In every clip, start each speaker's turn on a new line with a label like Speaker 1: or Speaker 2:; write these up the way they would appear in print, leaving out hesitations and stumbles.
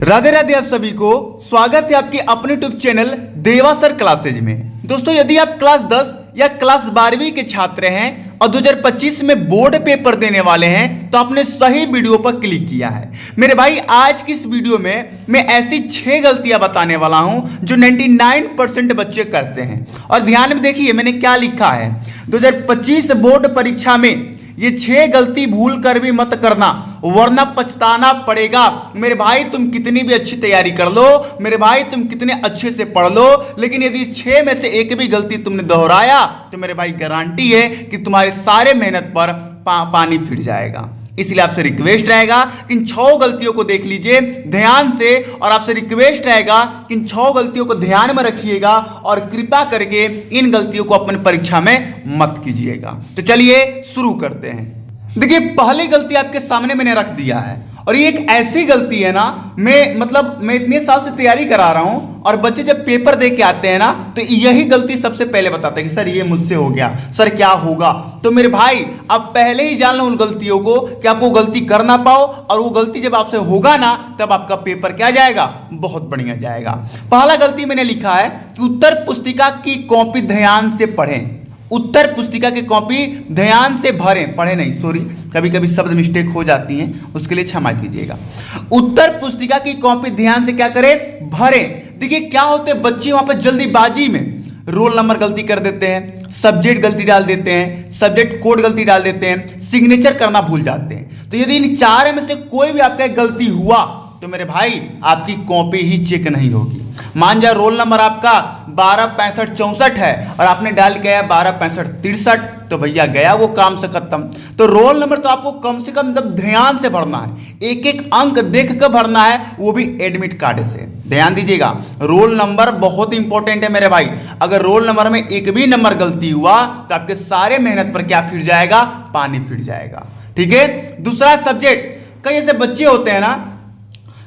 Speaker 1: राधे राधे आप सभी को स्वागत है आपके अपने यूट्यूब चैनल देवा सर क्लासेज में। दोस्तों यदि आप क्लास 10 या क्लास 12वीं के छात्र हैं और 2025 में बोर्ड पेपर देने वाले हैं तो आपने सही वीडियो पर क्लिक किया है। मेरे भाई आज की इस वीडियो में मैं ऐसी 6 गलतियां बताने वाला हूं जो 99% बच्चे करते हैं। और ध्यान में देखिए मैंने क्या लिखा है, 2025 बोर्ड परीक्षा में ये 6 गलती भूल कर भी मत करना वरना पछताना पड़ेगा। मेरे भाई तुम कितनी भी अच्छी तैयारी कर लो, मेरे भाई तुम कितने अच्छे से पढ़ लो, लेकिन यदि 6 में से एक भी गलती तुमने दोहराया तो मेरे भाई गारंटी है कि तुम्हारे सारे मेहनत पर पानी फिर जाएगा। इसलिए आपसे रिक्वेस्ट रहेगा कि इन 6 गलतियों को देख लीजिए ध्यान से, और आपसे रिक्वेस्ट रहेगा कि इन 6 गलतियों को ध्यान में रखिएगा और कृपया करके इन गलतियों को अपनी परीक्षा में मत कीजिएगा। तो चलिए शुरू करते हैं। देखिए पहली गलती आपके सामने मैंने रख दिया है और ये एक ऐसी गलती है ना, मैं इतने साल से तैयारी करा रहा हूं और बच्चे जब पेपर दे के आते हैं ना तो यही गलती सबसे पहले बताते हैं कि सर ये मुझसे हो गया, सर क्या होगा। तो मेरे भाई आप पहले ही जान लो उन गलतियों को कि आप वो गलती कर ना पाओ, और वो गलती जब आपसे होगा ना तब आपका पेपर क्या जाएगा, बहुत बढ़िया जाएगा। पहला गलती मैंने लिखा है कि उत्तर पुस्तिका की कॉपी ध्यान से पढ़ें। उत्तर पुस्तिका की कॉपी ध्यान से भरें, पढ़े नहीं, सॉरी कभी कभी शब्द मिस्टेक हो जाती हैं, उसके लिए क्षमा कीजिएगा। उत्तर पुस्तिका की कॉपी ध्यान से क्या करें, भरें। देखिए क्या होते हैं बच्चे वहां पर जल्दीबाजी में रोल नंबर गलती कर देते हैं, सब्जेक्ट गलती डाल देते हैं, सब्जेक्ट कोड गलती डाल देते हैं, सिग्नेचर करना भूल जाते हैं। तो यदि इन 4 में से कोई भी आपका गलती हुआ तो मेरे भाई आपकी कॉपी ही चेक नहीं होगी। मान जाए रोल नंबर आपका 126564 है और आपने डाल के आया 126563, तो भैया गया वो काम से खत्म। तो रोल नंबर तो आपको कम से कम मतलब ध्यान से भरना है, एक एक अंक देख कर भरना है, वो भी एडमिट कार्ड से। ध्यान दीजिएगा रोल नंबर बहुत इंपॉर्टेंट है मेरे भाई। अगर रोल नंबर में एक भी नंबर गलती हुआ तो आपके सारे मेहनत पर क्या फिर जाएगा, पानी फिर जाएगा। ठीक है। दूसरा सब्जेक्ट, कई ऐसे बच्चे होते हैं ना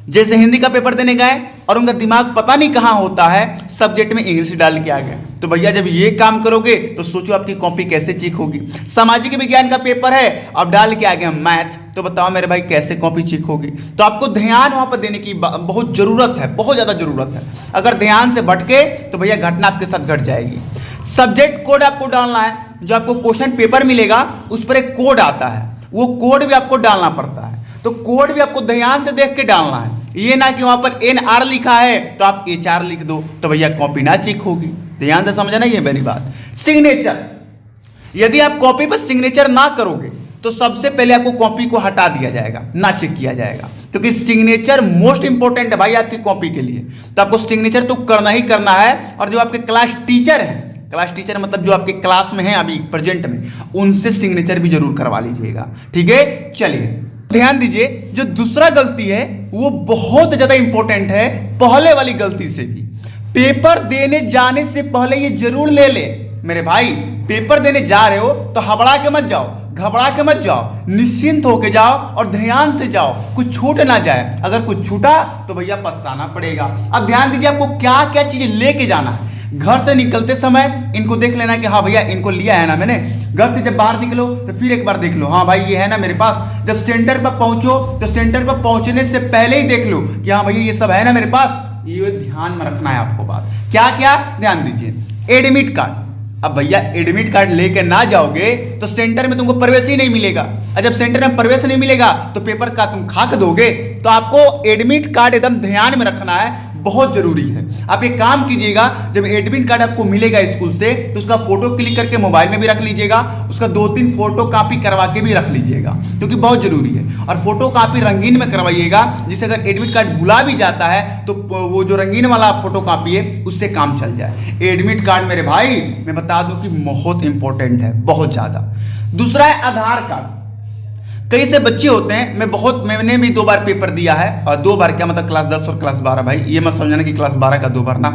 Speaker 1: जैसे हिंदी का पेपर देने गए और उनका दिमाग पता नहीं कहां होता है, सब्जेक्ट में इंग्लिश डाल के आ गए। तो भैया जब ये काम करोगे तो सोचो आपकी कॉपी कैसे चेक होगी। सामाजिक विज्ञान का पेपर है अब डाल के आ गए मैथ, तो बताओ मेरे भाई कैसे कॉपी चेक होगी। तो आपको ध्यान वहां पर देने की बहुत जरूरत है, बहुत ज्यादा जरूरत है। अगर ध्यान से भटके तो भैया घटना आपके साथ घट जाएगी। सब्जेक्ट कोड आपको डालना है, जो आपको क्वेश्चन पेपर मिलेगा उस पर एक कोड आता है, वो कोड भी आपको डालना पड़ता है। तो कोड भी आपको ध्यान से देख के डालना है, ये ना कि वहां पर NR लिखा है तो आप HR लिख दो, तो भैया कॉपी ना चेक होगी। ध्यान से समझना ये मेरी बात। सिग्नेचर, यदि आप कॉपी पर सिग्नेचर ना करोगे तो सबसे पहले आपको कॉपी को हटा दिया जाएगा, ना चेक किया जाएगा, क्योंकि सिग्नेचर मोस्ट इंपॉर्टेंट है भाई आपकी कॉपी के लिए। तो आपको सिग्नेचर तो करना ही करना है। और जो आपके क्लास टीचर हैं, क्लास टीचर मतलब जो आपके क्लास में है अभी प्रेजेंट में, उनसे सिग्नेचर भी जरूर करवा लीजिएगा। ठीक है। चलिए ध्यान दीजिए, जो दूसरा गलती है वो बहुत ज्यादा इंपॉर्टेंट है, पहले वाली गलती से भी। पेपर देने जाने से पहले ये जरूर ले ले मेरे भाई, पेपर देने जा रहे हो तो हबड़ा के मत जाओ, घबरा के मत जाओ, निश्चिंत होके जाओ और ध्यान से जाओ, कुछ छूट ना जाए। अगर कुछ छूटा तो भैया पछताना पड़ेगा। अब ध्यान दीजिए आपको क्या क्या चीजें लेके जाना है। घर से निकलते समय इनको देख लेना कि हाँ भैया इनको लिया है ना मैंने। घर से जब बाहर निकलो तो फिर एक बार देख लो, हाँ भाई ये है ना मेरे पास। जब सेंटर पर पहुंचो तो सेंटर पर पहुंचने से पहले ही देख लो कि हाँ भैया ये सब है ना मेरे पास। ये ध्यान में रखना है आपको बात। क्या क्या ध्यान दीजिए। एडमिट कार्ड, अब भैया एडमिट कार्ड लेके ना जाओगे तो सेंटर में तुमको प्रवेश ही नहीं मिलेगा, और जब सेंटर में प्रवेश नहीं मिलेगा तो पेपर का तुम खाक दोगे। तो आपको एडमिट कार्ड एकदम ध्यान में रखना है, बहुत जरूरी है। आप एक काम कीजिएगा, जब एडमिट कार्ड आपको मिलेगा स्कूल से तो उसका फोटो क्लिक करके मोबाइल में भी रख लीजिएगा, उसका 2-3 फोटो कॉपी करवा के भी रख लीजिएगा, क्योंकि बहुत जरूरी है। और फोटो कॉपी रंगीन में करवाइएगा, जिससे अगर एडमिट कार्ड भुला भी जाता है तो वो जो रंगीन वाला फोटो कॉपी है उससे काम चल जाए। एडमिट कार्ड मेरे भाई मैं बता दूं कि बहुत इंपॉर्टेंट है, बहुत ज्यादा। दूसरा है आधार कार्ड। कई से बच्चे होते हैं, मैंने भी 2 बार पेपर दिया है, और 2 बार क्या मतलब क्लास 10 और क्लास 12, भाई ये मत समझना कि क्लास 12 का 2 बार ना।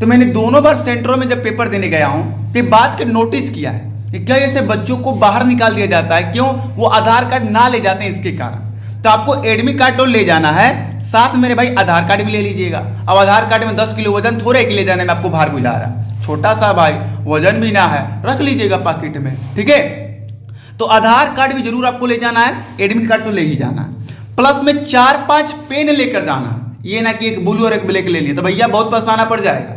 Speaker 1: तो मैंने दोनों बार सेंटरों में जब पेपर देने गया हूं तो बात के नोटिस किया है कि क्या ऐसे बच्चों को बाहर निकाल दिया जाता है, क्यों, वो आधार कार्ड ना ले जाते हैं इसके कारण। तो आपको एडमिट कार्ड तो ले जाना है, साथ मेरे भाई आधार कार्ड भी ले लीजिएगा। अब आधार कार्ड में 10 किलो वजन थोड़े के ले जाने में आपको भार बुझा रहा है, छोटा सा भाई वजन भी ना है, रख लीजिएगा पॉकेट में। ठीक है। तो आधार कार्ड भी जरूर आपको ले जाना है, एडमिट कार्ड तो ले ही जाना है। प्लस में 4-5 पेन लेकर जाना है, ये ना कि एक ब्लू और एक ब्लैक ले लिए तो भैया बहुत पछताना पड़ जाएगा।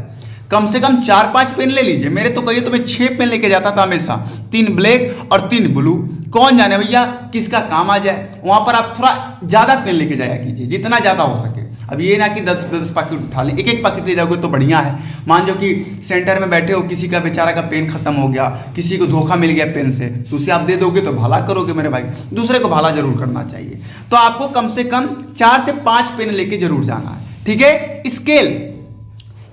Speaker 1: कम से कम 4-5 पेन ले लीजिए। मेरे तो कहिए तो मैं 6 पेन लेके जाता था हमेशा, 3 ब्लैक और 3 ब्लू। कौन जाने भैया किसका काम आ जाए। वहां पर आप थोड़ा ज्यादा पेन लेके जाया कीजिए, जितना ज्यादा हो सके। अब ये ना कि 10-10 पैकेट उठा लें, एक एक पैकेट ले जाओगे तो बढ़िया है। मान लो कि सेंटर में बैठे हो, किसी का बेचारा का पेन खत्म हो गया, किसी को धोखा मिल गया पेन से, तो उसे आप दे दोगे तो भला करोगे मेरे भाई। दूसरे को भला जरूर करना चाहिए। तो आपको कम से कम 4 से 5 पेन लेके जरूर जाना है, ठीक है।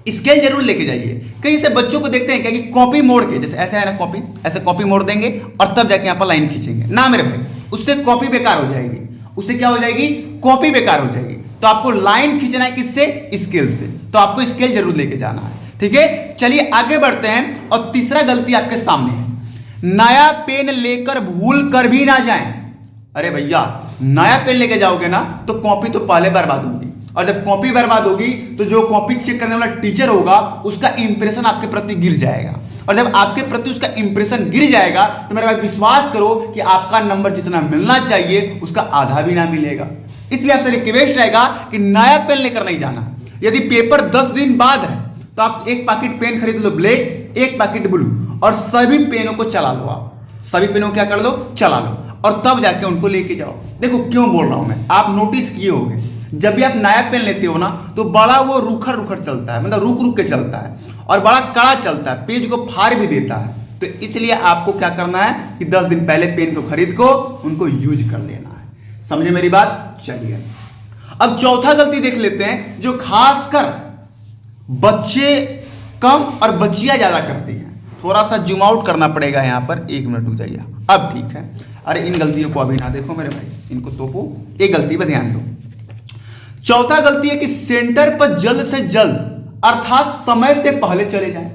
Speaker 1: स्केल जरूर लेके जाइए। कई से बच्चों को देखते हैं क्या कि कॉपी मोड़ के, जैसे ऐसा है ना कॉपी, ऐसे कॉपी मोड़ देंगे और तब जाके यहाँ पर लाइन खींचेंगे ना मेरे भाई, उससे कॉपी बेकार हो जाएगी। उससे क्या हो जाएगी, कॉपी बेकार हो जाएगी। तो आपको लाइन खींचना है किससे, स्केल से। तो आपको स्केल जरूर लेके जाना है, ठीक है। चलिए आगे बढ़ते हैं। और तीसरा गलती आपके सामने है, नया पेन लेकर भूल कर भी ना जाएं। अरे भैया नया पेन लेके जाओगे ना तो कॉपी तो पहले बर्बाद होगी, और जब कॉपी बर्बाद होगी तो जो कॉपी चेक करने वाला टीचर होगा उसका इंप्रेशन आपके प्रति गिर जाएगा। और जब आपके प्रति उसका इंप्रेशन गिर जाएगा तो मेरे भाई विश्वास करो कि आपका नंबर जितना मिलना चाहिए उसका आधा भी ना मिलेगा। इसलिए आपसे रिक्वेस्ट रहेगा कि नया पेन लेकर नहीं जाना। यदि पेपर 10 दिन बाद है तो आप एक पैकेट पेन खरीद लो ब्लैक, एक पैकेट ब्लू, और सभी पेनों को चला लो। आप सभी पेनों को क्या कर लो, चला लो, और तब जाके उनको लेके जाओ। देखो क्यों बोल रहा हूं मैं, आप नोटिस किए होंगे जब भी आप नया पेन लेते हो ना तो बड़ा वो रुखर रुखर चलता है, मतलब रुक रुक के चलता है, और बड़ा कड़ा चलता है, पेज को फाड़ भी देता है। तो इसलिए आपको क्या करना है कि 10 दिन पहले पेन को खरीद को उनको यूज कर लेना है। समझे मेरी बात। चलिए अब चौथा गलती देख लेते हैं, जो खासकर बच्चे कम और बच्चियां ज्यादा करती हैं। थोड़ा सा जूम आउट करना पड़ेगा यहाँ पर, 1 मिनट रुक जाइए। अब ठीक है। अरे इन गलतियों को अभी ना देखो मेरे भाई, इनको तोपो, एक गलती पर ध्यान दो। चौथा गलती है कि सेंटर पर जल्द से जल्द अर्थात समय से पहले चले जाएं।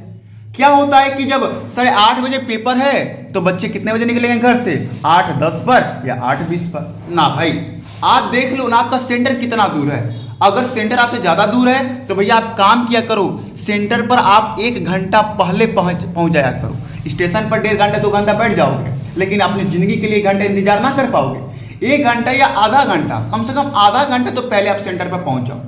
Speaker 1: क्या होता है कि जब 8:30 बजे पेपर है तो बच्चे कितने बजे निकलेंगे घर से, 8:10 पर या 8:20 पर। ना भाई आप देख लो ना आपका सेंटर कितना दूर है। अगर सेंटर आपसे ज्यादा दूर है तो भैया आप काम किया करो, सेंटर पर आप 1 घंटा पहले पहुंच जाया करो। स्टेशन पर 1.5 घंटा 2 घंटा बैठ जाओगे, लेकिन अपनी जिंदगी के लिए 1 घंटा इंतजार ना कर पाओगे। 1 घंटा या आधा घंटा, कम से कम आधा घंटा तो पहले आप सेंटर पर पहुंच जाओ।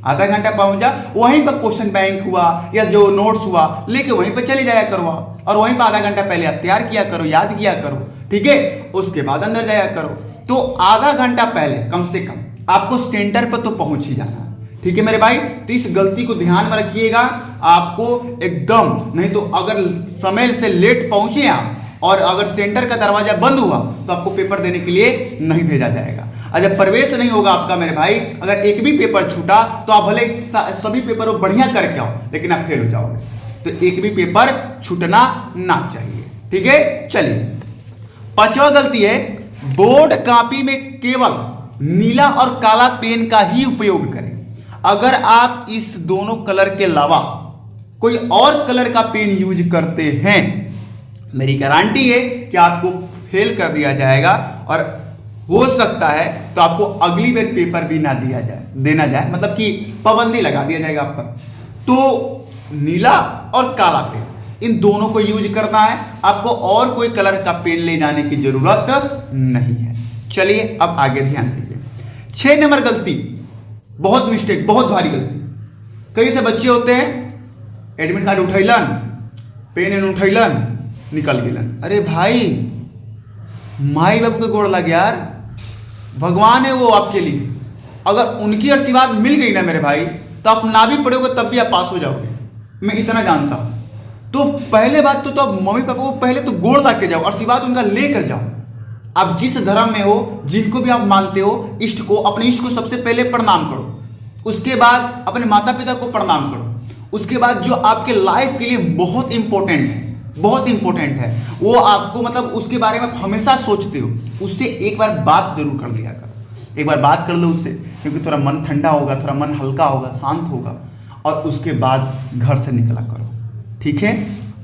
Speaker 1: आधा घंटा पहुंच जा, वहीं पर क्वेश्चन बैंक हुआ या जो नोट्स हुआ लेके वहीं पर चले जाया करो आप, और वहीं पर आधा घंटा पहले आप तैयार किया करो, याद किया करो, ठीक है। उसके बाद अंदर जाया करो। तो आधा घंटा पहले कम से कम आपको सेंटर पर तो पहुंच ही जाना है, ठीक है मेरे भाई। तो इस गलती को ध्यान में रखिएगा। आपको एकदम, नहीं तो अगर समय से लेट पहुंचे आप और अगर सेंटर का दरवाजा बंद हुआ तो आपको पेपर देने के लिए नहीं भेजा जाएगा। और जब प्रवेश नहीं होगा आपका मेरे भाई, अगर एक भी पेपर छूटा तो आप भले सभी पेपर बढ़िया करके आओ, लेकिन आप फेल हो जाओगे। तो एक भी पेपर छूटना ना चाहिए, ठीक है। चलिए 5वां गलती है, बोर्ड कॉपी में केवल नीला और काला पेन का ही उपयोग करें। अगर आप इस दोनों कलर के अलावा कोई और कलर का पेन यूज करते हैं, मेरी गारंटी है कि आपको फेल कर दिया जाएगा, और हो सकता है तो आपको अगली बार पेपर भी ना देना जाए, मतलब कि पाबंदी लगा दिया जाएगा आप पर। तो नीला और काला पेन इन दोनों को यूज करना है, आपको और कोई कलर का पेन ले जाने की जरूरत नहीं है। चलिए अब आगे ध्यान दीजिए। 6 नंबर गलती, बहुत मिस्टेक, बहुत भारी गलती। कई से बच्चे होते हैं, एडमिट कार्ड उठैलन, पेन उठैलन, निकल गेलन। अरे भाई माई बाबू के गोड़ लग यार, भगवान है वो आपके लिए। अगर उनकी आशीर्वाद मिल गई ना मेरे भाई तो आप ना भी पढ़ोगे तब भी आप पास हो जाओगे, मैं इतना जानता हूं। तो पहले बात तो आप मम्मी पापा को पहले तो गोड़ लग के जाओ, आशीर्वाद उनका लेकर जाओ। आप जिस धर्म में हो, जिनको भी आप मानते हो, इष्ट को, अपने इष्ट को सबसे पहले प्रणाम करो, उसके बाद अपने माता पिता को प्रणाम करो, उसके बाद जो आपके लाइफ के लिए बहुत इंपॉर्टेंट है, बहुत इंपॉर्टेंट है, वो आपको मतलब उसके बारे में आप हमेशा सोचते हो, उससे एक बार बात जरूर कर लिया करो। एक बार बात कर लो उससे, क्योंकि थोड़ा मन ठंडा होगा, थोड़ा मन हल्का होगा, शांत होगा, और उसके बाद घर से निकला करो, ठीक है।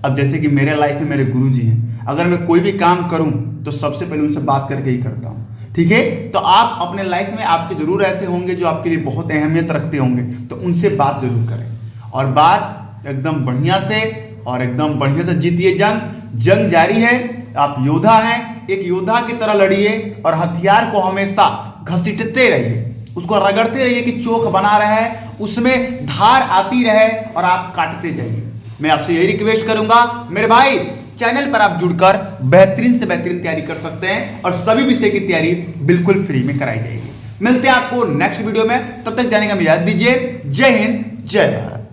Speaker 1: अब जैसे कि मेरे लाइफ में मेरे गुरुजी हैं, अगर मैं कोई भी काम करूं तो सबसे पहले उनसे बात करके ही करता हूं, ठीक है। तो आप अपने लाइफ में आपके जरूर ऐसे होंगे जो आपके लिए बहुत अहमियत रखते होंगे, तो उनसे बात जरूर करें, और बात एकदम बढ़िया से, और एकदम बढ़िया से जीतिए। जंग जारी है, आप योद्धा हैं, एक योद्धा की तरह लड़िए, और हथियार को हमेशा घसीटते रहिए, उसको रगड़ते रहिए कि चोख बना रहा है, उसमें धार आती रहे और आप काटते जाइए। मैं आपसे यही रिक्वेस्ट करूंगा मेरे भाई, चैनल पर आप जुड़कर बेहतरीन से बेहतरीन तैयारी कर सकते हैं और सभी विषय की तैयारी बिल्कुल फ्री में कराई जाएगी। मिलते हैं आपको नेक्स्ट वीडियो में, तब तक जाने का याद दीजिए। जय हिंद, जय भारत।